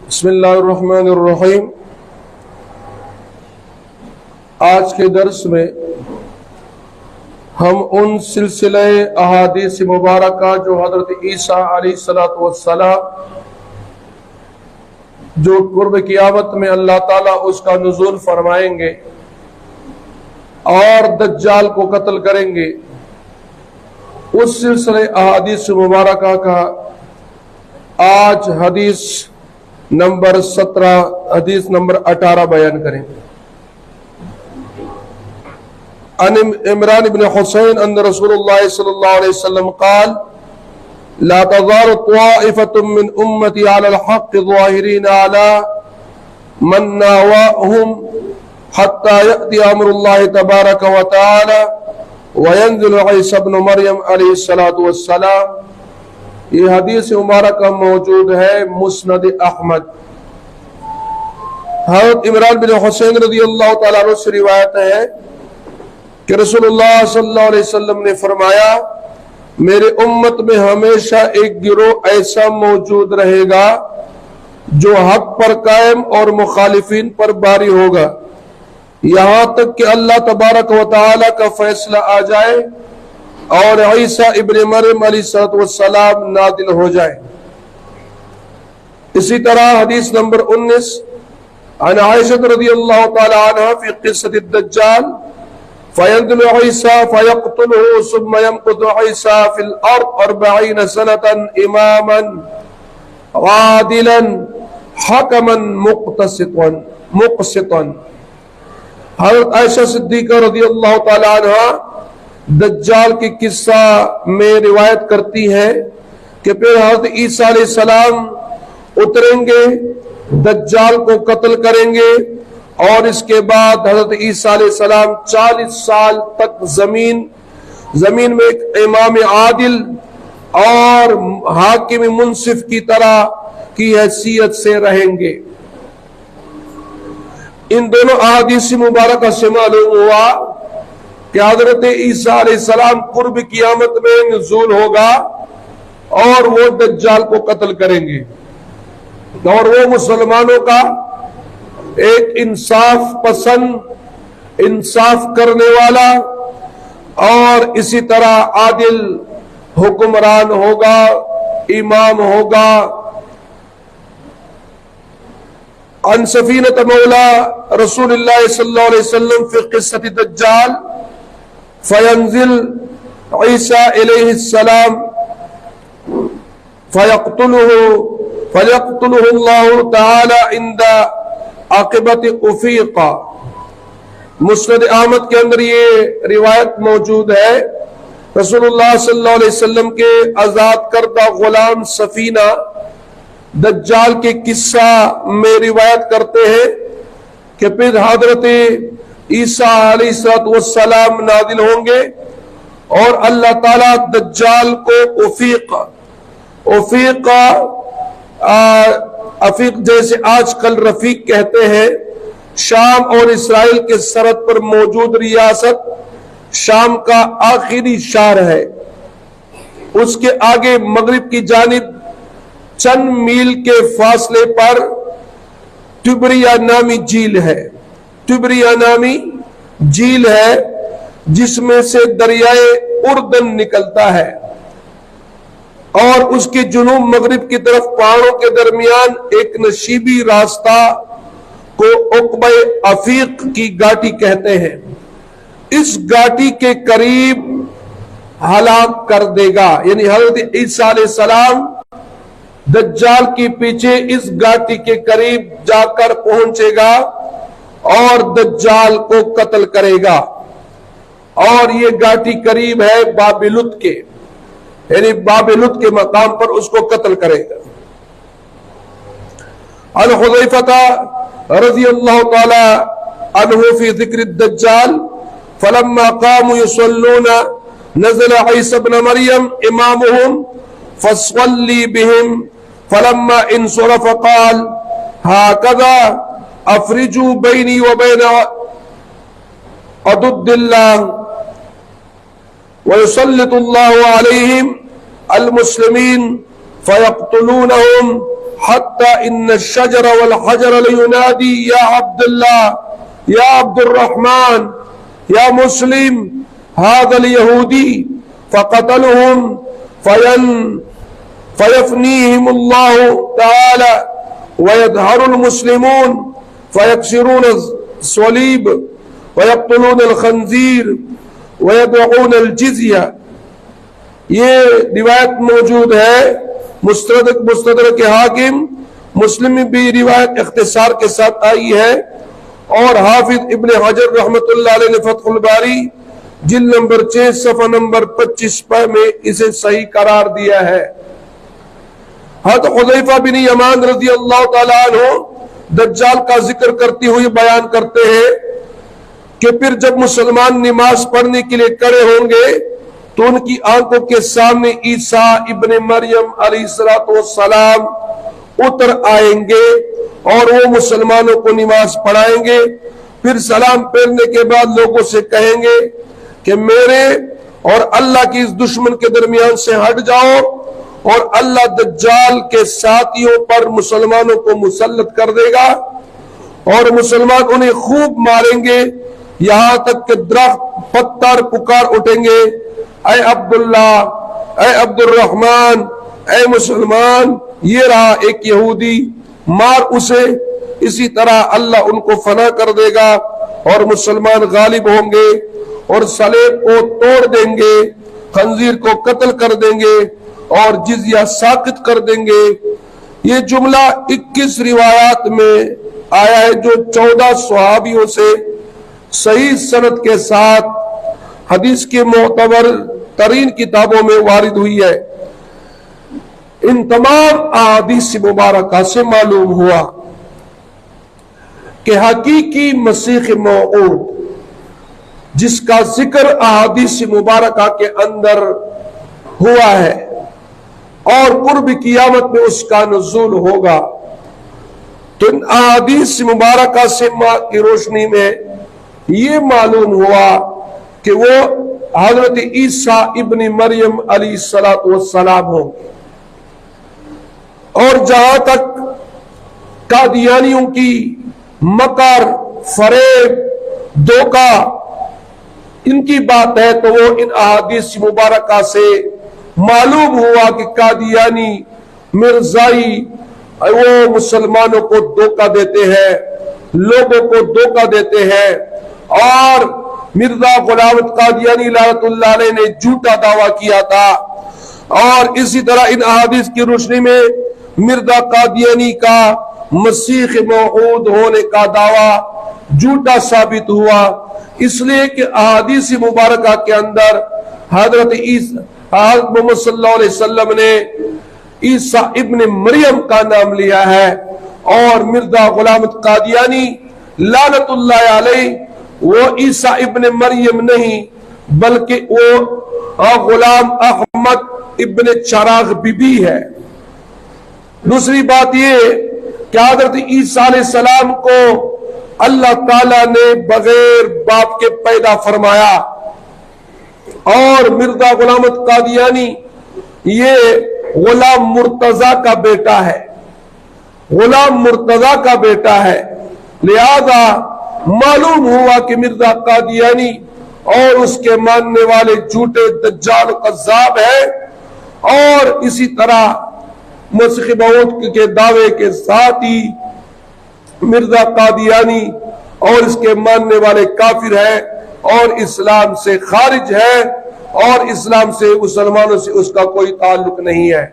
بسم اللہ الرحمن الرحیم۔ آج کے درس میں ہم ان سلسلہ احادیث مبارکہ جو حضرت عیسیٰ علیہ السلام جو قرب قیامت میں اللہ تعالیٰ اس کا نزول فرمائیں گے اور دجال کو قتل کریں گے، اس سلسلہ احادیث مبارکہ کا آج حدیث نمبر 17 حدیث نمبر 18 بیان کریں۔ عن عمران بن حسین ان رسول اللہ صلی اللہ علیہ وسلم قال لا تزال طائفة من امتی على الحق ظاہرین على من ناواهم حتى يأتي امر اللہ تبارک وتعالی وینزل عیسی ابن مریم علیہ السلام۔ یہ حدیث مبارکہ موجود ہے مسند احمد۔ حضرت عمران بن حسین رضی اللہ تعالیٰ عنہ سے روایت ہے کہ رسول اللہ صلی اللہ علیہ وسلم نے فرمایا، میرے امت میں ہمیشہ ایک گروہ ایسا موجود رہے گا جو حق پر قائم اور مخالفین پر باری ہوگا، یہاں تک کہ اللہ تبارک و تعالی کا فیصلہ آ جائے اور عیسیٰ ابن مریم علیہ السلام نازل ہو جائے۔ اسی طرح حدیث نمبر 19 عن عائشہ رضی اللہ تعالی عنہ فی قصة الدجال فینزل عیسیٰ فیقتلہ ثم یمکث عیسیٰ فی الارض 40 سنة اماما عادلا حکما مقسطا۔ حضرت عائشہ صدیقہ رضی اللہ تعالی عنہ دجال کی قصہ میں روایت کرتی ہے کہ پھر حضرت عیسیٰ علیہ السلام اتریں گے، دجال کو قتل کریں گے، اور اس کے بعد حضرت عیسیٰ علیہ السلام 40 سال تک زمین میں ایک امام عادل اور حاکم منصف کی طرح کی حیثیت سے رہیں گے۔ ان دونوں احادیث مبارکہ سے معلوم ہوا کہ حضرت عیسیٰ علیہ السلام قرب قیامت میں نزول ہوگا اور وہ دجال کو قتل کریں گے، اور وہ مسلمانوں کا ایک انصاف پسند، انصاف کرنے والا اور اسی طرح عادل حکمران ہوگا، امام ہوگا۔ عن سفینۃ مولا رسول اللہ صلی اللہ علیہ وسلم فی قصۃ الدجال فینزل عیسیٰ علیہ السلام فیقتلہ اللہ تعالی عند عاقبۃ افیقہ۔ مسند احمد کے اندر یہ روایت موجود ہے، رسول اللہ صلی اللہ علیہ وسلم کے آزاد کردہ غلام سفینہ دجال کے قصہ میں روایت کرتے ہیں کہ پھر حضرت عیسیٰ علیہ السلام نازل ہوں گے اور اللہ تعالیٰ دجال کو افیق جیسے آج کل رفیق کہتے ہیں، شام اور اسرائیل کے سرحد پر موجود ریاست شام کا آخری شہر ہے، اس کے آگے مغرب کی جانب چند میل کے فاصلے پر ٹبریا نامی جھیل ہے جس میں سے دریائے اردن نکلتا ہے، اور اس کے جنوب مغرب کی طرف پہاڑوں کے درمیان ایک نشیبی راستہ کو عقبہ افیق کی گھاٹی کہتے ہیں۔ اس گھاٹی کے قریب ہلاک کر دے گا، یعنی حضرت عیسیٰ علیہ السلام دجال کی پیچھے اس گھاٹی کے قریب جا کر پہنچے گا اور دجال کو قتل کرے گا، اور یہ گھاٹی قریب ہے باب لط کے، یعنی باب لط کے مقام پر اس کو قتل کرے گا۔ عن حذیفہ رضی اللہ تعالی عنہ فی ذکر الدجال فلما قاموا يصلون نزل عیسی ابن مریم امامهم فصلی بهم فلما انصرف قال هكذا افرجوا بینی وبین عدد اللہ ويسلط الله عليهم المسلمين فيقتلونهم حتی ان الشجر والحجر لینادی یا عبد اللہ یا عبد الرحمن یا مسلم هذا اليہودی فقتلهم فيفنيهم الله تعالى ويدهر المسلمون فيكسرون الصليب ويقتلون الخنزير ويدعون الجزية. یہ روایت موجود ہے مستدرک حاکم مسلم میں بھی روایت اختصار کے ساتھ آئی ہے، اور حافظ ابن حجر رحمت اللہ علیہ نے فتح الباری جلد نمبر 6 صفحہ نمبر 25 میں اسے صحیح قرار دیا ہے. حضرت حذیفہ بن یمان رضی اللہ تعالیٰ عنہ دجال کا ذکر کرتے ہوئے بیان کرتے ہیں کہ پھر جب مسلمان نماز پڑھنے کے لیے کھڑے ہوں گے تو ان کی آنکھوں کے سامنے عیسیٰ ابن مریم علیہ السلام اتر آئیں گے اور وہ مسلمانوں کو نماز پڑھائیں گے. پھر سلام پھیرنے کے بعد لوگوں سے کہیں گے کہ میرے اور اللہ کی اس دشمن کے درمیان سے ہٹ جاؤ، اور اللہ دجال کے ساتھیوں پر مسلمانوں کو مسلط کر دے گا اور مسلمان انہیں خوب ماریں گے، یہاں تک کہ درخت پتھر پکار اٹھیں گے، اے عبداللہ، اے عبد الرحمن، اے مسلمان، یہ رہا ایک یہودی، مار اسے. اسی طرح اللہ ان کو فنا کر دے گا اور مسلمان غالب ہوں گے اور صلیب کو توڑ دیں گے، خنزیر کو قتل کر دیں گے اور جزیہ ساقط کر دیں گے. یہ جملہ 21 روایات میں آیا ہے جو 14 صحابیوں سے صحیح سند کے ساتھ حدیث کے معتبر ترین کتابوں میں وارد ہوئی ہے. ان تمام احادیث مبارکہ سے معلوم ہوا کہ حقیقی مسیح موعود جس کا ذکر احادیث مبارکہ کے اندر ہوا ہے اور قرب قیامت میں اس کا نزول ہوگا، تو ان احادیث مبارکہ سے کی روشنی میں یہ معلوم ہوا کہ وہ حضرت عیسیٰ ابن مریم علیہ السلام ہوں گے. اور جہاں تک قادیانیوں کی مکر، فریب، دھوکہ ان کی بات ہے تو وہ ان احادیث مبارکہ سے معلوم ہوا کہ قادیانی، مرزائی وہ مسلمانوں کو دھوکہ دیتے ہیں، لوگوں کو دھوکہ دیتے ہیں. اور مرزا غلام قادیانی لعنت اللہ علیہ نے جھوٹا دعویٰ کیا تھا، اور اسی طرح ان احادیث کی روشنی میں مرزا قادیانی کا مسیح موعود ہونے کا دعویٰ جھوٹا ثابت ہوا، اس لیے کہ احادیث مبارکہ کے اندر حضرت محمد صلی اللہ علیہ وسلم نے عیسیٰ ابن مریم کا نام لیا ہے، اور مرزا غلام قادیانی لعنت اللہ علیہ وہ عیسیٰ ابن مریم نہیں بلکہ وہ غلام احمد ابن چراغ بی ہے. دوسری بات یہ کہ حضرت عیسیٰ علیہ السلام کو اللہ تعالیٰ نے بغیر باپ کے پیدا فرمایا، اور مرزا غلام قادیانی یہ غلام مرتضی کا بیٹا ہے، غلام مرتضی کا بیٹا ہے. لہذا معلوم ہوا کہ مرزا قادیانی اور اس کے ماننے والے جھوٹے دجال قذاب ہیں، اور اسی طرح مسیح موعود کے دعوے کے ساتھ ہی مرزا قادیانی اور اس کے ماننے والے کافر ہیں اور اسلام سے خارج ہے، اور اسلام سے مسلمانوں سے اس کا کوئی تعلق نہیں ہے.